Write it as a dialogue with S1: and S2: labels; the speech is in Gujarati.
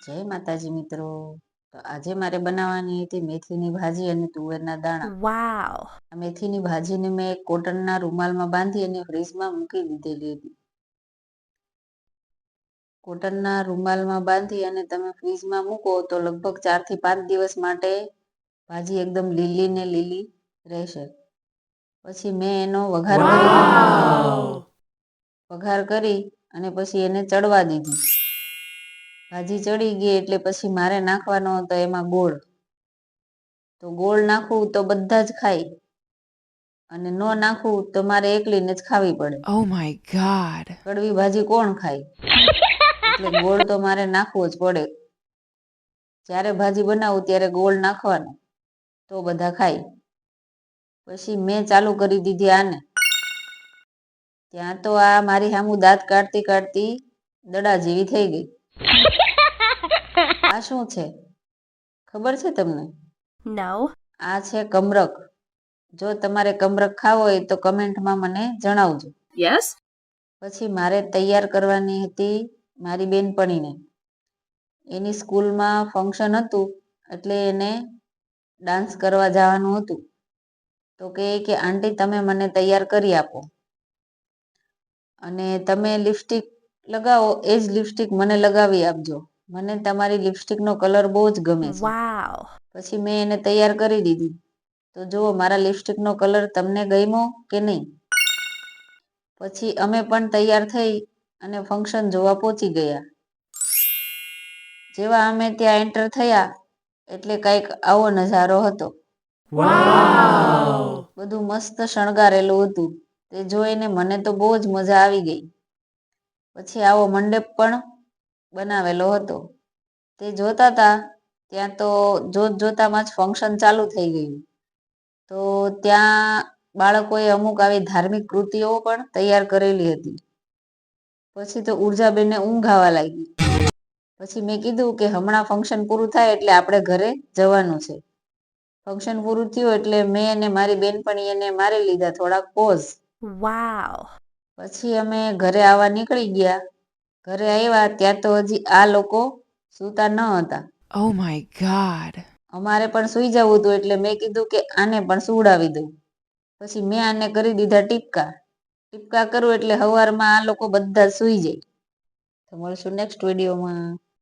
S1: જય માતાજી મિત્રો. તો આજે મારે બનાવવાની હતી મેથીની ભાજી અને તુવેરના દાણા.
S2: વાવ.
S1: આ મેથીની ભાજીને મેં એક કોટનના રૂમાલમાં બાંધી અને ફ્રીજમાં મૂકી દીધેલી હતી. કોટનના રૂમાલમાં બાંધી અને તમે ફ્રીજમાં મૂકો તો લગભગ 4 થી 5 દિવસ માટે ભાજી એકદમ લીલી ને લીલી રહેશે. પછી મેં એનો વઘાર કરી અને પછી એને ચડવા દીધી. ભાજી ચડી ગઈ એટલે પછી મારે નાખવાનો હતો એમાં ગોળ. તો ગોળ નાખવું તો બધા જ ખાય અને ન નાખવું તો મારે એકલીને જ ખાવી પડે.
S2: Oh my god.
S1: કડવી ભાજી કોણ ખાય? એટલે ગોળ તો મારે નાખવો જ પડે. જ્યારે ભાજી બનાવું ત્યારે ગોળ નાખવાનો તો બધા ખાય. પછી મેં ચાલુ કરી દીધી આને. ત્યાં તો આ મારી સામું દાંત કાઢતી કાઢતી દડા જેવી થઈ ગઈ. આ શું છે ખબર છે તમને?
S2: No.
S1: આ છે કમરક. જો તમારે કમરક ખાવો હોય તો કમેન્ટમાં મને જણાવજો.
S2: Yes.
S1: પછી મારે તૈયાર કરવાની હતી મારી બેનપણીને. એની સ્કૂલમાં ફંક્શન હતું એટલે એને ડાન્સ કરવા જવાનું હતું. તો કહે કે આંટી તમે મને તૈયાર કરી આપો અને તમે લિપસ્ટિક લગાવો એ જ લિપસ્ટિક મને લગાવી આપજો. મને તમારી લિપસ્ટિકનો કલર બહુ જ ગમે છે.
S2: વાવ.
S1: પછી મેં એને તૈયાર કરી દીધી. તો જુઓ મારા લિપસ્ટિકનો કલર તમને ગમ્યો કે નહીં? પછી અમે પણ તૈયાર થઈ અને ફંક્શન જોવા પહોંચી ગયા. જેવા અમે ત્યાં એન્ટર થયા એટલે કંઈક આવો નજારો હતો.
S2: વાવ.
S1: બધું મસ્ત શણગારેલું હતું. તે જોઈને મને તો બહુ જ મજા આવી ગઈ. પછી આવો મંડપ પણ બનાવેલો હતો. તે જોતા હતા ત્યાં તો જોતામાં જ ફંક્શન ચાલુ થઈ ગયું. તો ત્યાં બાળકોએ અમુક આવી ધાર્મિક કૃતિઓ પણ તૈયાર કરેલી હતી. પછી તો ઉર્જાબેનને ઊંઘ આવવા લાગી. પછી મેં કીધું કે હમણાં ફંક્શન પૂરું થાય એટલે આપણે ઘરે જવાનું છે. ફંક્શન પૂરું થયું એટલે મેં અને મારી બેનપણીને મારી લીધા થોડાક પોઝ.
S2: વાવ.
S1: પછી અમે ઘરે આવવા નીકળી ગયા. ઘરે આવ્યા ત્યાં તો હજી આ લોકો સૂતા ન હતા.
S2: Oh my god.
S1: અમારે પણ સૂઈ જવું હતું એટલે મેં કીધું કે આને પણ સુવડાવી દઉં. પછી મેં આને કરી દીધા ટીપકા. ટીપકા કરું એટલે સવારમાં આ લોકો બધા સૂઈ જાય. તો મળશું નેક્સ્ટ વિડીયોમાં.